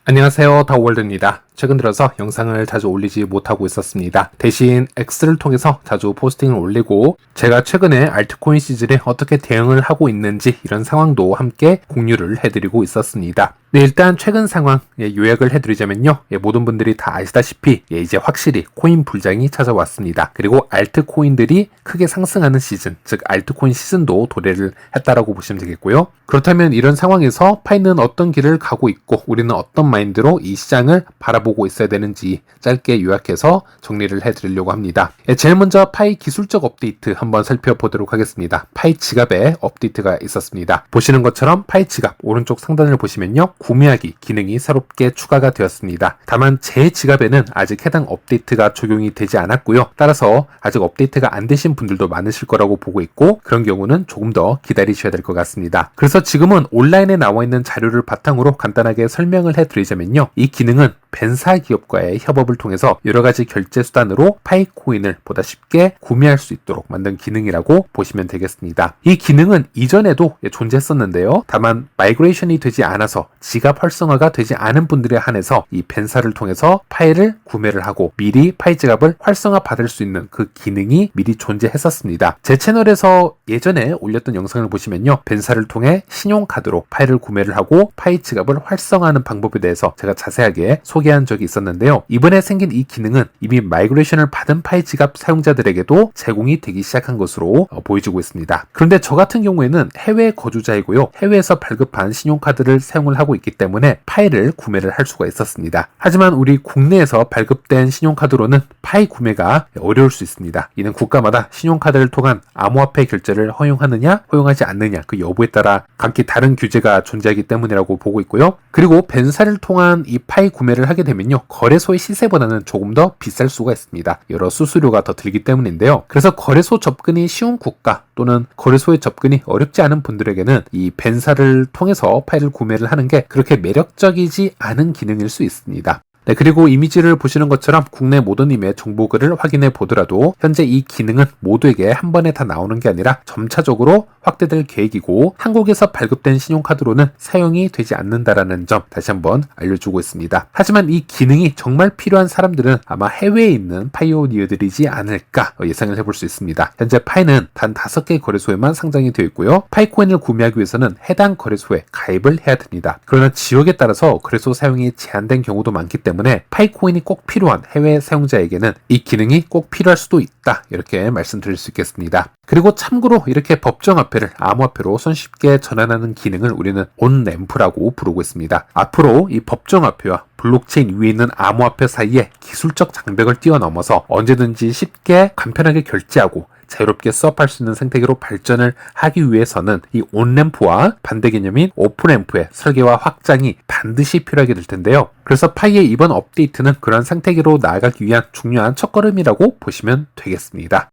안녕하세요, 더월드입니다. 최근 들어서 영상을 자주 올리지 못하고 있었습니다. 대신 X를 통해서 자주 포스팅을 올리고 제가 최근에 알트코인 시즌에 어떻게 대응을 하고 있는지 이런 상황도 함께 공유를 해드리고 있었습니다. 네, 일단 최근 상황 요약을 해드리자면요. 모든 분들이 다 아시다시피 이제 확실히 코인 불장이 찾아왔습니다. 그리고 알트코인들이 크게 상승하는 시즌, 즉 알트코인 시즌도 도래를 했다라고 보시면 되겠고요. 그렇다면 이런 상황에서 파이는 어떤 길을 가고 있고 우리는 어떤 마인드로 이 시장을 바라보고 있어야 되는지 짧게 요약해서 정리를 해드리려고 합니다. 제일 먼저 파이 기술적 업데이트 한번 살펴보도록 하겠습니다. 파이 지갑에 업데이트가 있었습니다. 보시는 것처럼 파이 지갑 오른쪽 상단을 보시면요. 구매하기 기능이 새롭게 추가가 되었습니다. 다만 제 지갑에는 아직 해당 업데이트가 적용이 되지 않았고요. 따라서 아직 업데이트가 안 되신 분들도 많으실 거라고 보고 있고 그런 경우는 조금 더 기다리셔야 될 것 같습니다. 그래서 지금은 온라인에 나와 있는 자료를 바탕으로 간단하게 설명을 해드리자면요. 이 기능은 벤사 기업과의 협업을 통해서 여러가지 결제 수단으로 파이코인을 보다 쉽게 구매할 수 있도록 만든 기능이라고 보시면 되겠습니다. 이 기능은 이전에도 존재했었는데요. 다만 마이그레이션이 되지 않아서 지갑 활성화가 되지 않은 분들에 한해서 이 벤사를 통해서 파이를 구매를 하고 미리 파이 지갑을 활성화 받을 수 있는 그 기능이 미리 존재했었습니다. 제 채널에서 예전에 올렸던 영상을 보시면요. 벤사를 통해 신용카드로 파이를 구매를 하고 파이 지갑을 활성화하는 방법에 대해서 제가 자세하게 소개한 적이 있었는데요. 이번에 생긴 이 기능은 이미 마이그레이션을 받은 파이 지갑 사용자들에게도 제공이 되기 시작한 것으로 보여지고 있습니다. 그런데 저 같은 경우에는 해외 거주자이고요. 해외에서 발급한 신용카드를 사용을 하고 있기 때문에 파이를 구매를 할 수가 있었습니다. 하지만 우리 국내에서 발급된 신용카드로는 파이 구매가 어려울 수 있습니다. 이는 국가마다 신용카드를 통한 암호화폐 결제를 허용하느냐 허용하지 않느냐 그 여부에 따라 각기 다른 규제가 존재하기 때문이라고 보고 있고요. 그리고 벤사를 통한 이 파이 구매를 하게 되면요. 거래소의 시세보다는 조금 더 비쌀 수가 있습니다. 여러 수수료가 더 들기 때문인데요. 그래서 거래소 접근이 쉬운 국가 또는 거래소에 접근이 어렵지 않은 분들에게는 이 벤사를 통해서 파이를 구매를 하는 게 그렇게 매력적이지 않은 기능일 수 있습니다. 네, 그리고 이미지를 보시는 것처럼 국내 모더님의 정보글을 확인해 보더라도 현재 이 기능은 모두에게 한 번에 다 나오는 게 아니라 점차적으로 확대될 계획이고 한국에서 발급된 신용카드로는 사용이 되지 않는다라는 점 다시 한번 알려주고 있습니다. 하지만 이 기능이 정말 필요한 사람들은 아마 해외에 있는 파이오니어들이지 않을까 예상을 해볼 수 있습니다. 현재 파이는 단 5개 거래소에만 상장이 되어 있고요. 파이코인을 구매하기 위해서는 해당 거래소에 가입을 해야 됩니다. 그러나 지역에 따라서 거래소 사용이 제한된 경우도 많기 때문에 파이코인이 꼭 필요한 해외 사용자에게는 이 기능이 꼭 필요할 수도 있다 이렇게 말씀드릴 수 있겠습니다. 그리고 참고로 이렇게 법정화폐를 암호화폐로 손쉽게 전환하는 기능을 우리는 온램프라고 부르고 있습니다. 앞으로 이 법정화폐와 블록체인 위에 있는 암호화폐 사이에 기술적 장벽을 뛰어넘어서 언제든지 쉽게 간편하게 결제하고 자유롭게 수업할 수 있는 생태계로 발전을 하기 위해서는 이 온램프와 반대 개념인 오픈램프의 설계와 확장이 반드시 필요하게 될 텐데요. 그래서 파이의 이번 업데이트는 그런 생태계로 나아가기 위한 중요한 첫걸음이라고 보시면 되겠습니다.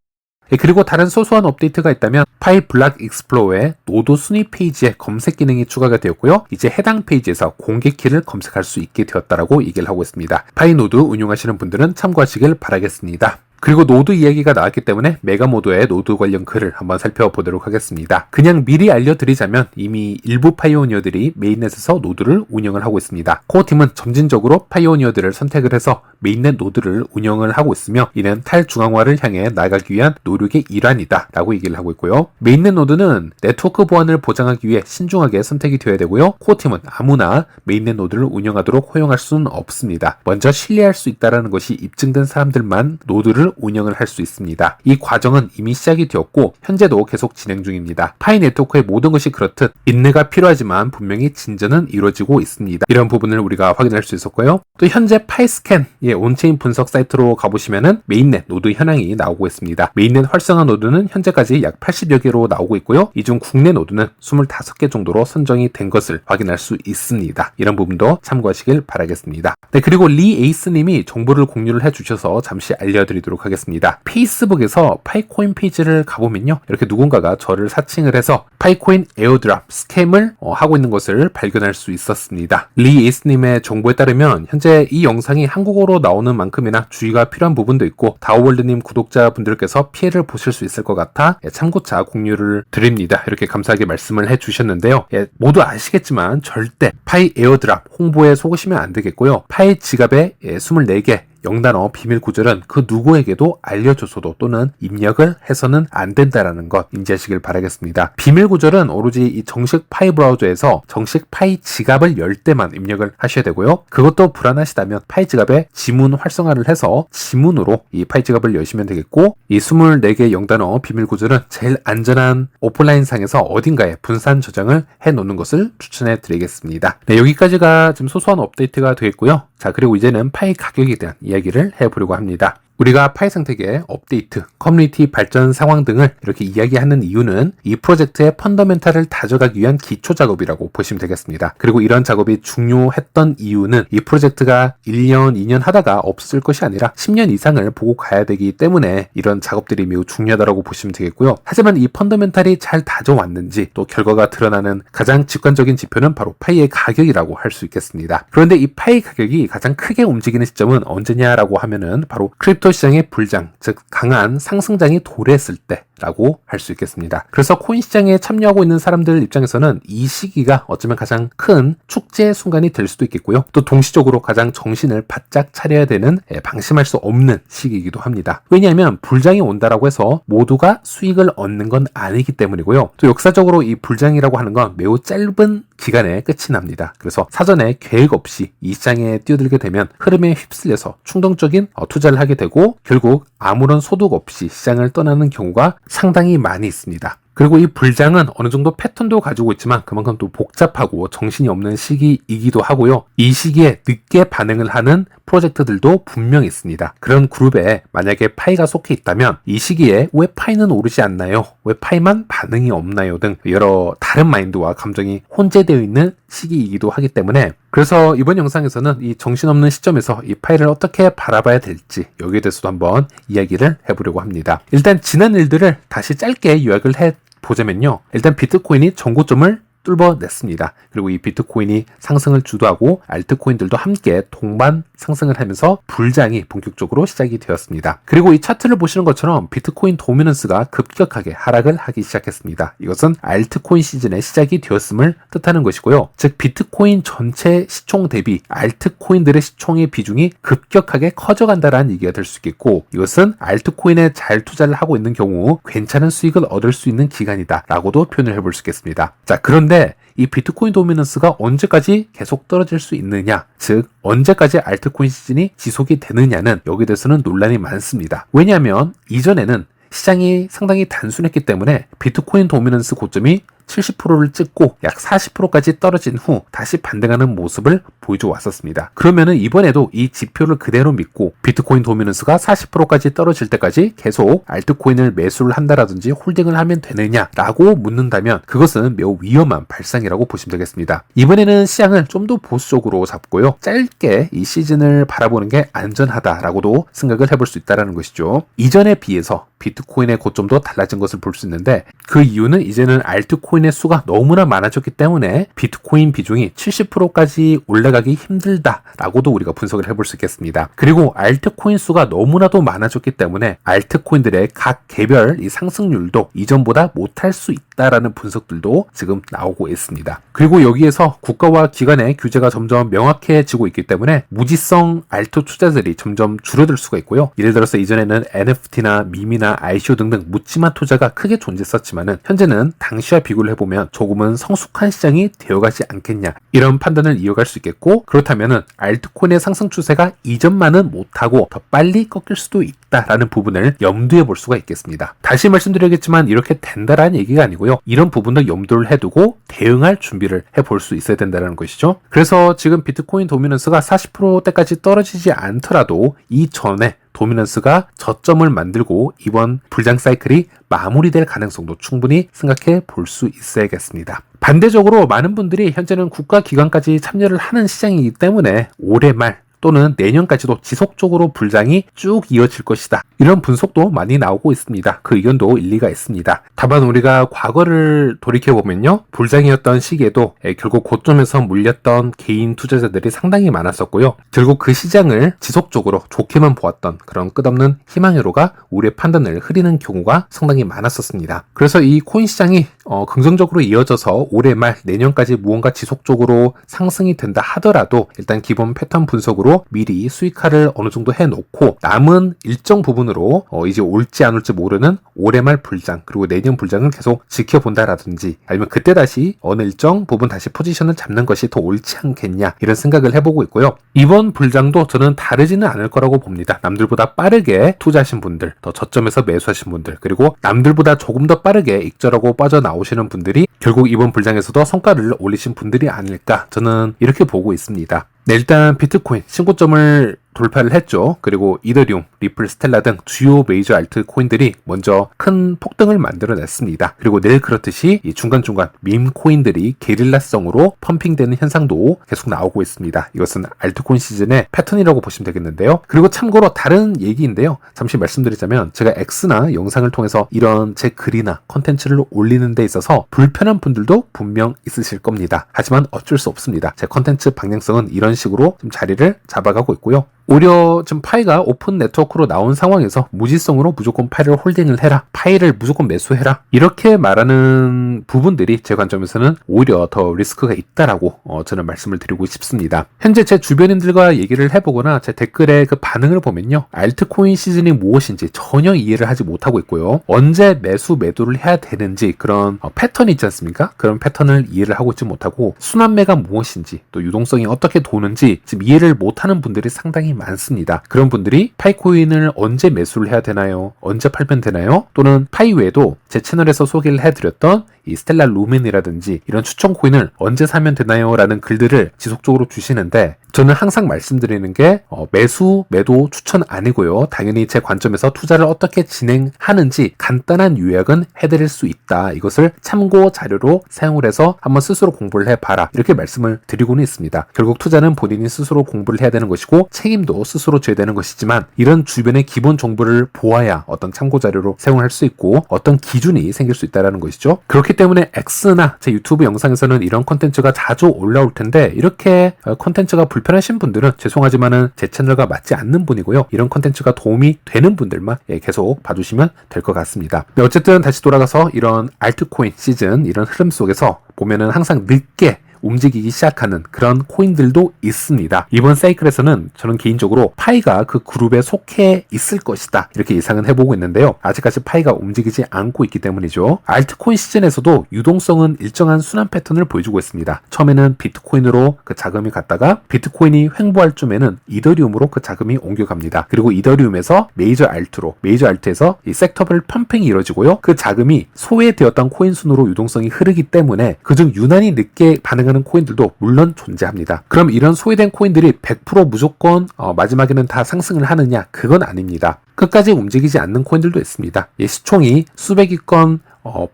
그리고 다른 소소한 업데이트가 있다면 파이 블락 익스플로어의 노드 순위 페이지에 검색 기능이 추가가 되었고요. 이제 해당 페이지에서 공개 키를 검색할 수 있게 되었다라고 얘기를 하고 있습니다. 파이 노드 운용하시는 분들은 참고하시길 바라겠습니다. 그리고 노드 이야기가 나왔기 때문에 메가모드의 노드 관련 글을 한번 살펴보도록 하겠습니다. 그냥 미리 알려드리자면 이미 일부 파이오니어들이 메인넷에서 노드를 운영을 하고 있습니다. 코어팀은 점진적으로 파이오니어들을 선택을 해서 메인넷 노드를 운영을 하고 있으며 이는 탈중앙화를 향해 나가기 위한 노력의 일환이다 라고 얘기를 하고 있고요. 메인넷 노드는 네트워크 보안을 보장하기 위해 신중하게 선택이 되어야 되고요. 코어팀은 아무나 메인넷 노드를 운영하도록 허용할 수는 없습니다. 먼저 신뢰할 수 있다는 것이 입증된 사람들만 노드를 운영을 할 수 있습니다. 이 과정은 이미 시작이 되었고 현재도 계속 진행 중입니다. 파이 네트워크의 모든 것이 그렇듯 인내가 필요하지만 분명히 진전은 이루어지고 있습니다. 이런 부분을 우리가 확인할 수 있었고요. 또 현재 파이스캔의 온체인 분석 사이트로 가보시면은 메인넷 노드 현황이 나오고 있습니다. 메인넷 활성화 노드는 현재까지 약 80여 개로 나오고 있고요. 이 중 국내 노드는 25개 정도로 선정이 된 것을 확인할 수 있습니다. 이런 부분도 참고하시길 바라겠습니다. 네, 그리고 리 에이스님이 정보를 공유를 해주셔서 잠시 알려드리도록 해보도록 하겠습니다. 페이스북에서 파이코인 페이지를 가보면요, 이렇게 누군가가 저를 사칭을 해서 파이코인 에어드랍 스캠을 하고 있는 것을 발견할 수 있었습니다. 리 에이스님의 정보에 따르면 현재 이 영상이 한국어로 나오는 만큼이나 주의가 필요한 부분도 있고 다오월드님 구독자분들께서 피해를 보실 수 있을 것 같아 참고차 공유를 드립니다. 이렇게 감사하게 말씀을 해주셨는데요. 모두 아시겠지만 절대 파이 에어드랍 홍보에 속으시면 안 되겠고요. 파이 지갑에 24개 영단어 비밀 구절은 그 누구에게도 알려줘서도 또는 입력을 해서는 안 된다라는 것 인지하시길 바라겠습니다. 비밀 구절은 오로지 이 정식 파이 브라우저에서 정식 파이 지갑을 열 때만 입력을 하셔야 되고요. 그것도 불안하시다면 파이 지갑에 지문 활성화를 해서 지문으로 이 파이 지갑을 여시면 되겠고, 이 24개 영단어 비밀 구절은 제일 안전한 오프라인 상에서 어딘가에 분산 저장을 해 놓는 것을 추천해 드리겠습니다. 네, 여기까지가 좀 소소한 업데이트가 되겠고요. 자, 그리고 이제는 파이 가격에 대한 이야기를 해보려고 합니다. 우리가 파이 생태계 업데이트, 커뮤니티 발전 상황 등을 이렇게 이야기하는 이유는 이 프로젝트의 펀더멘탈을 다져가기 위한 기초 작업이라고 보시면 되겠습니다. 그리고 이런 작업이 중요했던 이유는 이 프로젝트가 1년, 2년 하다가 없을 것이 아니라 10년 이상을 보고 가야 되기 때문에 이런 작업들이 매우 중요하다고 보시면 되겠고요. 하지만 이 펀더멘탈이 잘 다져왔는지 또 결과가 드러나는 가장 직관적인 지표는 바로 파이의 가격이라고 할 수 있겠습니다. 그런데 이 파이 가격이 가장 크게 움직이는 시점은 언제냐라고 하면은 바로 크립토 시장의 불장, 즉 강한 상승장이 도래했을 때라고 할 수 있겠습니다. 그래서 코인 시장에 참여하고 있는 사람들 입장에서는 이 시기가 어쩌면 가장 큰 축제의 순간이 될 수도 있겠고요. 또 동시적으로 가장 정신을 바짝 차려야 되는 방심할 수 없는 시기이기도 합니다. 왜냐하면 불장이 온다라고 해서 모두가 수익을 얻는 건 아니기 때문이고요. 또 역사적으로 이 불장이라고 하는 건 매우 짧은 기간에 끝이 납니다. 그래서 사전에 계획 없이 이 시장에 뛰어들게 되면 흐름에 휩쓸려서 충동적인 투자를 하게 되고 결국 아무런 소득 없이 시장을 떠나는 경우가 상당히 많이 있습니다. 그리고 이 불장은 어느 정도 패턴도 가지고 있지만 그만큼 또 복잡하고 정신이 없는 시기이기도 하고요. 이 시기에 늦게 반응을 하는 프로젝트들도 분명히 있습니다. 그런 그룹에 만약에 파이가 속해 있다면 이 시기에 왜 파이는 오르지 않나요? 왜 파이만 반응이 없나요? 등 여러 다른 마인드와 감정이 혼재되어 있는 시기이기도 하기 때문에, 그래서 이번 영상에서는 이 정신없는 시점에서 이 파이를 어떻게 바라봐야 될지 여기에 대해서도 한번 이야기를 해보려고 합니다. 일단 지난 일들을 다시 짧게 요약을 해보자면요, 일단 비트코인이 전고점을 뚫어냈습니다. 그리고 이 비트코인이 상승을 주도하고 알트코인들도 함께 동반 상승을 하면서 불장이 본격적으로 시작이 되었습니다. 그리고 이 차트를 보시는 것처럼 비트코인 도미넌스가 급격하게 하락을 하기 시작했습니다. 이것은 알트코인 시즌의 시작이 되었음을 뜻하는 것이고요. 즉 비트코인 전체 시총 대비 알트코인들의 시총의 비중이 급격하게 커져간다라는 얘기가 될 수 있겠고, 이것은 알트코인에 잘 투자를 하고 있는 경우 괜찮은 수익을 얻을 수 있는 기간이다 라고도 표현을 해볼 수 있겠습니다. 자, 그런데 이 비트코인 도미넌스가 언제까지 계속 떨어질 수 있느냐, 즉 언제까지 알트코인 시즌이 지속이 되느냐는 여기에 대해서는 논란이 많습니다. 왜냐하면 이전에는 시장이 상당히 단순했기 때문에 비트코인 도미넌스 고점이 70%를 찍고 약 40%까지 떨어진 후 다시 반등하는 모습을 보여줘 왔었습니다. 그러면은 이번에도 이 지표를 그대로 믿고 비트코인 도미넌스가 40%까지 떨어질 때까지 계속 알트코인을 매수를 한다라든지 홀딩을 하면 되느냐라고 묻는다면 그것은 매우 위험한 발상이라고 보시면 되겠습니다. 이번에는 시장을 좀 더 보수적으로 잡고요, 짧게 이 시즌을 바라보는 게 안전하다라고도 생각을 해볼 수 있다는 것이죠. 이전에 비해서 비트코인의 고점도 달라진 것을 볼 수 있는데, 그 이유는 이제는 알트코인의 수가 너무나 많아졌기 때문에 비트코인 비중이 70%까지 올라가기 힘들다라고도 우리가 분석을 해볼 수 있겠습니다. 그리고 알트코인 수가 너무나도 많아졌기 때문에 알트코인들의 각 개별 이 상승률도 이전보다 못할 수 있다라는 분석들도 지금 나오고 있습니다. 그리고 여기에서 국가와 기관의 규제가 점점 명확해지고 있기 때문에 무지성 알트 투자들이 점점 줄어들 수가 있고요. 예를 들어서 이전에는 NFT나 밈이나 ICO 등등 묻지마 투자가 크게 존재했었지만은 현재는 당시와 비교를 해보면 조금은 성숙한 시장이 되어가지 않겠냐, 이런 판단을 이어갈 수 있겠고, 그렇다면은 알트코인의 상승 추세가 이전만은 못하고 더 빨리 꺾일 수도 있다라는 부분을 염두에 볼 수가 있겠습니다. 다시 말씀드리겠지만 이렇게 된다라는 얘기가 아니고요, 이런 부분도 염두를 해두고 대응할 준비를 해볼 수 있어야 된다는 것이죠. 그래서 지금 비트코인 도미넌스가 40%대까지 떨어지지 않더라도 이전에 도미넌스가 저점을 만들고 이번 불장 사이클이 마무리될 가능성도 충분히 생각해 볼 수 있어야겠습니다. 반대적으로 많은 분들이 현재는 국가기관까지 참여를 하는 시장이기 때문에 올해 말 또는 내년까지도 지속적으로 불장이 쭉 이어질 것이다. 이런 분석도 많이 나오고 있습니다. 그 의견도 일리가 있습니다. 다만 우리가 과거를 돌이켜보면요, 불장이었던 시기에도 결국 고점에서 물렸던 개인 투자자들이 상당히 많았었고요. 결국 그 시장을 지속적으로 좋게만 보았던 그런 끝없는 희망회로가 우리의 판단을 흐리는 경우가 상당히 많았었습니다. 그래서 이 코인 시장이 긍정적으로 이어져서 올해 말 내년까지 무언가 지속적으로 상승이 된다 하더라도 일단 기본 패턴 분석으로 미리 수익화를 어느 정도 해놓고 남은 일정 부분으로 이제 올지 안 올지 모르는 올해 말 불장 그리고 내년 불장을 계속 지켜본다라든지 아니면 그때 다시 어느 일정 부분 다시 포지션을 잡는 것이 더 옳지 않겠냐 이런 생각을 해보고 있고요. 이번 불장도 저는 다르지는 않을 거라고 봅니다. 남들보다 빠르게 투자하신 분들, 더 저점에서 매수하신 분들, 그리고 남들보다 조금 더 빠르게 익절하고 빠져나오시는 분들이 결국 이번 불장에서도 성과를 올리신 분들이 아닐까 저는 이렇게 보고 있습니다. 네, 일단 비트코인 신고점을 돌파를 했죠. 그리고 이더리움, 리플, 스텔라 등 주요 메이저 알트 코인들이 먼저 큰 폭등을 만들어냈습니다. 그리고 내일 그렇듯이 이 중간중간 밈 코인들이 게릴라성으로 펌핑되는 현상도 계속 나오고 있습니다. 이것은 알트코인 시즌의 패턴이라고 보시면 되겠는데요. 그리고 참고로 다른 얘기인데요. 잠시 말씀드리자면 제가 X나 영상을 통해서 이런 제 글이나 컨텐츠를 올리는 데 있어서 불편한 분들도 분명 있으실 겁니다. 하지만 어쩔 수 없습니다. 제 컨텐츠 방향성은 이런 식으로 좀 자리를 잡아가고 있고요. 오히려 지금 파이가 오픈 네트워크로 나온 상황에서 무지성으로 무조건 파이를 홀딩을 해라, 파이를 무조건 매수해라 이렇게 말하는 부분들이 제 관점에서는 오히려 더 리스크가 있다라고 저는 말씀을 드리고 싶습니다. 현재 제 주변인들과 얘기를 해보거나 제 댓글의 그 반응을 보면요, 알트코인 시즌이 무엇인지 전혀 이해를 하지 못하고 있고요, 언제 매수 매도를 해야 되는지 그런 패턴이 있지 않습니까? 그런 패턴을 이해를 하고 있지 못하고 순환매가 무엇인지 또 유동성이 어떻게 도는지 지금 이해를 못하는 분들이 상당히 많습니다. 그런 분들이 파이코인을 언제 매수를 해야 되나요? 언제 팔면 되나요? 또는 파이 외에도 제 채널에서 소개를 해드렸던 이 스텔라 루멘이라든지 이런 추천 코인을 언제 사면 되나요? 라는 글들을 지속적으로 주시는데 저는 항상 말씀드리는 게 매수, 매도 추천 아니고요. 당연히 제 관점에서 투자를 어떻게 진행하는지 간단한 요약은 해드릴 수 있다. 이것을 참고 자료로 사용을 해서 한번 스스로 공부를 해봐라. 이렇게 말씀을 드리고는 있습니다. 결국 투자는 본인이 스스로 공부를 해야 되는 것이고 책임도 스스로 져야 되는 것이지만 이런 주변의 기본 정보를 보아야 어떤 참고 자료로 사용할 수 있고 어떤 기준이 생길 수 있다는 것이죠. 그렇기 때문에 X나 제 유튜브 영상에서는 이런 컨텐츠가 자주 올라올 텐데 이렇게 컨텐츠가 불편하신 분들은 죄송하지만은 제 채널과 맞지 않는 분이고요. 이런 컨텐츠가 도움이 되는 분들만 계속 봐주시면 될 것 같습니다. 네, 어쨌든 다시 돌아가서 이런 알트코인 시즌 이런 흐름 속에서 보면은 항상 늦게 움직이기 시작하는 그런 코인들도 있습니다. 이번 사이클에서는 저는 개인적으로 파이가 그 그룹에 속해 있을 것이다 이렇게 예상은 해보고 있는데요. 아직까지 파이가 움직이지 않고 있기 때문이죠. 알트코인 시즌에서도 유동성은 일정한 순환 패턴을 보여주고 있습니다. 처음에는 비트코인으로 그 자금이 갔다가 비트코인이 횡보할 쯤에는 이더리움으로 그 자금이 옮겨갑니다. 그리고 이더리움에서 메이저 알트로, 메이저 알트에서 이 섹터별 펌핑이 이루어지고요. 그 자금이 소외되었던 코인 순으로 유동성이 흐르기 때문에 그중 유난히 늦게 반응하는 코인들도 물론 존재합니다. 그럼 이런 소외된 코인들이 100% 무조건 마지막에는 다 상승을 하느냐? 그건 아닙니다. 끝까지 움직이지 않는 코인들도 있습니다. 시총이 수백억 건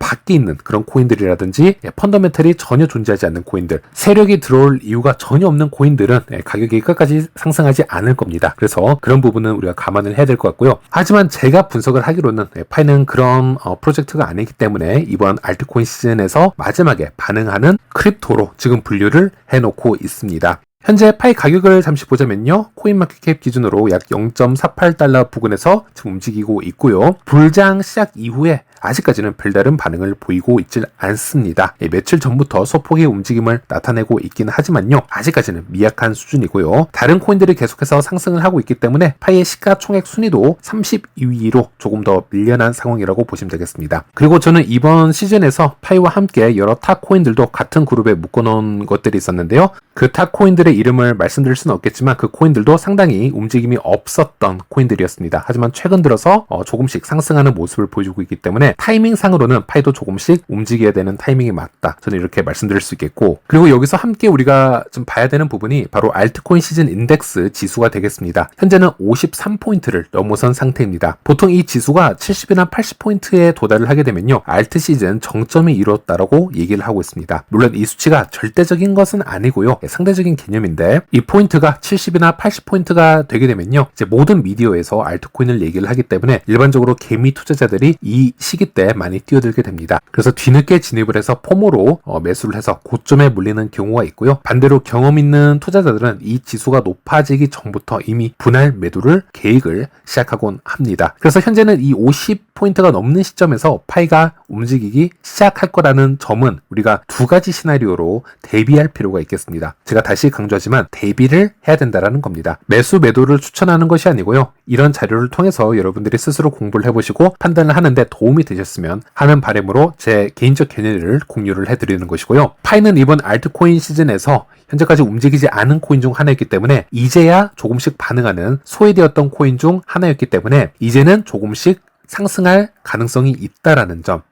밖에 있는 그런 코인들이라든지 펀더멘털이 전혀 존재하지 않는 코인들, 세력이 들어올 이유가 전혀 없는 코인들은 가격이 끝까지 상승하지 않을 겁니다. 그래서 그런 부분은 우리가 감안을 해야 될 것 같고요. 하지만 제가 분석을 하기로는 파이는 그런 프로젝트가 아니기 때문에 이번 알트코인 시즌에서 마지막에 반응하는 크립토로 지금 분류를 해놓고 있습니다. 현재 파이 가격을 잠시 보자면요. 코인마켓캡 기준으로 약 0.48달러 부근에서 지금 움직이고 있고요. 불장 시작 이후에 아직까지는 별다른 반응을 보이고 있질 않습니다. 며칠 전부터 소폭의 움직임을 나타내고 있긴 하지만요. 아직까지는 미약한 수준이고요. 다른 코인들이 계속해서 상승을 하고 있기 때문에 파이의 시가총액 순위도 32위로 조금 더 밀려난 상황이라고 보시면 되겠습니다. 그리고 저는 이번 시즌에서 파이와 함께 여러 타 코인들도 같은 그룹에 묶어놓은 것들이 있었는데요. 그 타 코인들의 이름을 말씀드릴 수는 없겠지만 그 코인들도 상당히 움직임이 없었던 코인들이었습니다. 하지만 최근 들어서 조금씩 상승하는 모습을 보여주고 있기 때문에 때문에 타이밍상으로는 파이도 조금씩 움직여야 되는 타이밍이 맞다. 저는 이렇게 말씀드릴 수 있겠고, 그리고 여기서 함께 우리가 좀 봐야 되는 부분이 바로 알트코인 시즌 인덱스 지수가 되겠습니다. 현재는 53포인트를 넘어선 상태입니다. 보통 이 지수가 70이나 80포인트에 도달을 하게 되면요, 알트 시즌 정점이 이뤘다라고 얘기를 하고 있습니다. 물론 이 수치가 절대적인 것은 아니고요, 상대적인 개념인데, 이 포인트가 70이나 80포인트가 되게 되면요, 이제 모든 미디어에서 알트코인을 얘기를 하기 때문에 일반적으로 개미 투자자들이 이 시기 때 많이 뛰어들게 됩니다. 그래서 뒤늦게 진입을 해서 포모로 매수를 해서 고점에 물리는 경우가 있고요. 반대로 경험 있는 투자자들은 이 지수가 높아지기 전부터 이미 분할 매도를 계획을 시작하곤 합니다. 그래서 현재는 이 50포인트가 넘는 시점에서 파이가 움직이기 시작할 거라는 점은 우리가 두 가지 시나리오로 대비할 필요가 있겠습니다. 제가 다시 강조하지만 대비를 해야 된다는 겁니다. 매수 매도를 추천하는 것이 아니고요, 이런 자료를 통해서 여러분들이 스스로 공부를 해보시고 판단을 하는데 도움이 되셨으면 하는 바람으로 제 개인적 견해를 공유를 해드리는 것이고요. 파이는 이번 알트코인 시즌에서 현재까지 움직이지 않은 코인 중 하나였기 때문에 이제야 조금씩 반응하는 소외되었던 코인 중 하나였기 때문에 이제는 조금씩 상승할 가능성이 있다라는 점.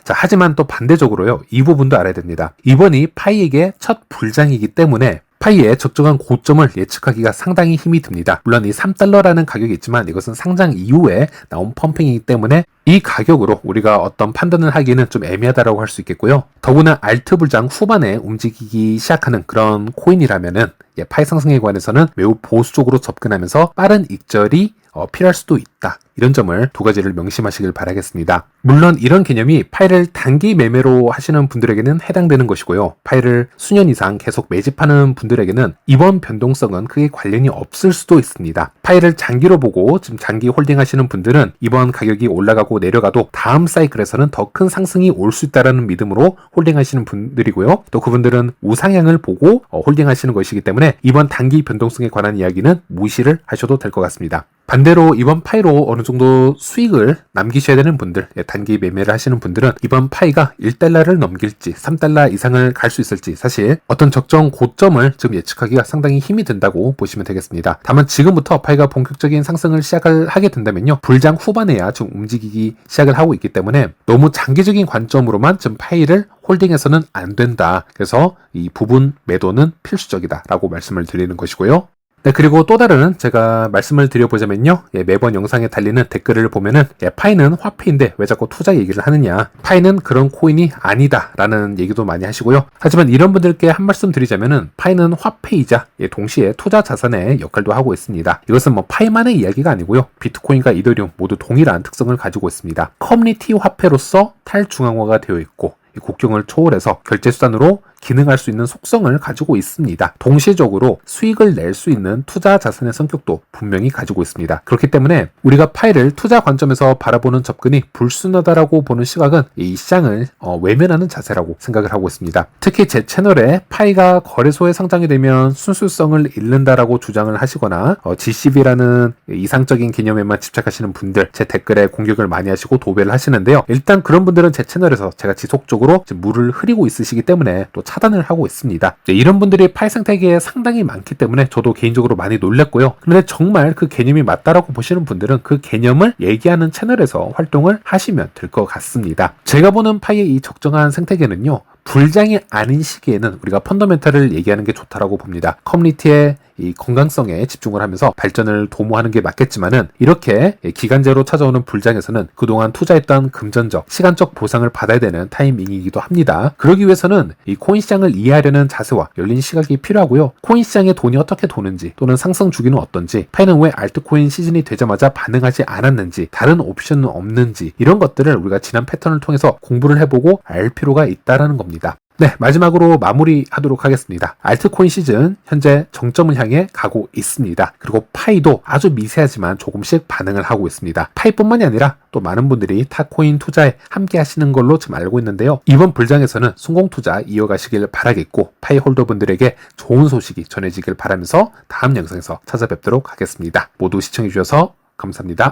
자, 하지만 또 반대적으로요, 이 부분도 알아야 됩니다. 이번이 파이에게 첫 불장이기 때문에 파이의 적정한 고점을 예측하기가 상당히 힘이 듭니다. 물론 이 3달러라는 가격이 있지만 이것은 상장 이후에 나온 펌핑이기 때문에 이 가격으로 우리가 어떤 판단을 하기는 좀 애매하다고 할 수 있겠고요. 더구나 알트 불장 후반에 움직이기 시작하는 그런 코인이라면은 파이 상승에 관해서는 매우 보수적으로 접근하면서 빠른 익절이 필요할 수도 있다. 이런 점을 두 가지를 명심하시길 바라겠습니다. 물론 이런 개념이 파이를 단기 매매로 하시는 분들에게는 해당되는 것이고요. 파이를 수년 이상 계속 매집하는 분들에게는 이번 변동성은 크게 관련이 없을 수도 있습니다. 파이를 장기로 보고 지금 장기 홀딩하시는 분들은 이번 가격이 올라가고 내려가도 다음 사이클에서는 더 큰 상승이 올 수 있다는 믿음으로 홀딩하시는 분들이고요. 또 그분들은 우상향을 보고 홀딩하시는 것이기 때문에 이번 단기 변동성에 관한 이야기는 무시를 하셔도 될 것 같습니다. 반대로 이번 파이로 어느 정도 수익을 남기셔야 되는 분들, 단기 매매를 하시는 분들은 이번 파이가 1달러를 넘길지 3달러 이상을 갈 수 있을지 사실 어떤 적정 고점을 지금 예측하기가 상당히 힘이 든다고 보시면 되겠습니다. 다만 지금부터 파이가 본격적인 상승을 시작을 하게 된다면요, 불장 후반에야 좀 움직이기 시작을 하고 있기 때문에 너무 장기적인 관점으로만 지금 파이를 홀딩해서는 안 된다. 그래서 이 부분 매도는 필수적이다 라고 말씀을 드리는 것이고요. 네, 그리고 또 다른 제가 말씀을 드려보자면요, 매번 영상에 달리는 댓글을 보면은 파이는 화폐인데 왜 자꾸 투자 얘기를 하느냐, 파이는 그런 코인이 아니다 라는 얘기도 많이 하시고요. 하지만 이런 분들께 한 말씀 드리자면은 파이는 화폐이자 동시에 투자 자산의 역할도 하고 있습니다. 이것은 뭐 파이만의 이야기가 아니고요, 비트코인과 이더리움 모두 동일한 특성을 가지고 있습니다. 커뮤니티 화폐로서 탈중앙화가 되어 있고 국경을 초월해서 결제수단으로 기능할 수 있는 속성을 가지고 있습니다. 동시적으로 수익을 낼 수 있는 투자 자산의 성격도 분명히 가지고 있습니다. 그렇기 때문에 우리가 파이를 투자 관점에서 바라보는 접근이 불순하다라고 보는 시각은 이 시장을 외면하는 자세라고 생각을 하고 있습니다. 특히 제 채널에 파이가 거래소에 상장이 되면 순수성을 잃는다라고 주장을 하시거나 GCB라는 이상적인 개념에만 집착하시는 분들 제 댓글에 공격을 많이 하시고 도배를 하시는데요. 일단 그런 분들은 제 채널에서 제가 지속적으로 물을 흐리고 있으시기 때문에 또 차단을 하고 있습니다. 이런 분들이 파이 생태계에 상당히 많기 때문에 저도 개인적으로 많이 놀랬고요. 그런데 정말 그 개념이 맞다라고 보시는 분들은 그 개념을 얘기하는 채널에서 활동을 하시면 될 것 같습니다. 제가 보는 파이의 이 적정한 생태계는요, 불장이 아닌 시기에는 우리가 펀더멘탈을 얘기하는 게 좋다라고 봅니다. 커뮤니티의 이 건강성에 집중을 하면서 발전을 도모하는 게 맞겠지만은 이렇게 기간제로 찾아오는 불장에서는 그동안 투자했던 금전적, 시간적 보상을 받아야 되는 타이밍이기도 합니다. 그러기 위해서는 이 코인 시장을 이해하려는 자세와 열린 시각이 필요하고요. 코인 시장의 돈이 어떻게 도는지 또는 상승 주기는 어떤지, 파이는 왜 알트코인 시즌이 되자마자 반응하지 않았는지, 다른 옵션은 없는지, 이런 것들을 우리가 지난 패턴을 통해서 공부를 해보고 알 필요가 있다라는 겁니다. 네, 마지막으로 마무리하도록 하겠습니다. 알트코인 시즌 현재 정점을 향해 가고 있습니다. 그리고 파이도 아주 미세하지만 조금씩 반응을 하고 있습니다. 파이뿐만이 아니라 또 많은 분들이 타코인 투자에 함께 하시는 걸로 지금 알고 있는데요. 이번 불장에서는 성공 투자 이어가시길 바라겠고, 파이 홀더분들에게 좋은 소식이 전해지길 바라면서 다음 영상에서 찾아뵙도록 하겠습니다. 모두 시청해주셔서 감사합니다.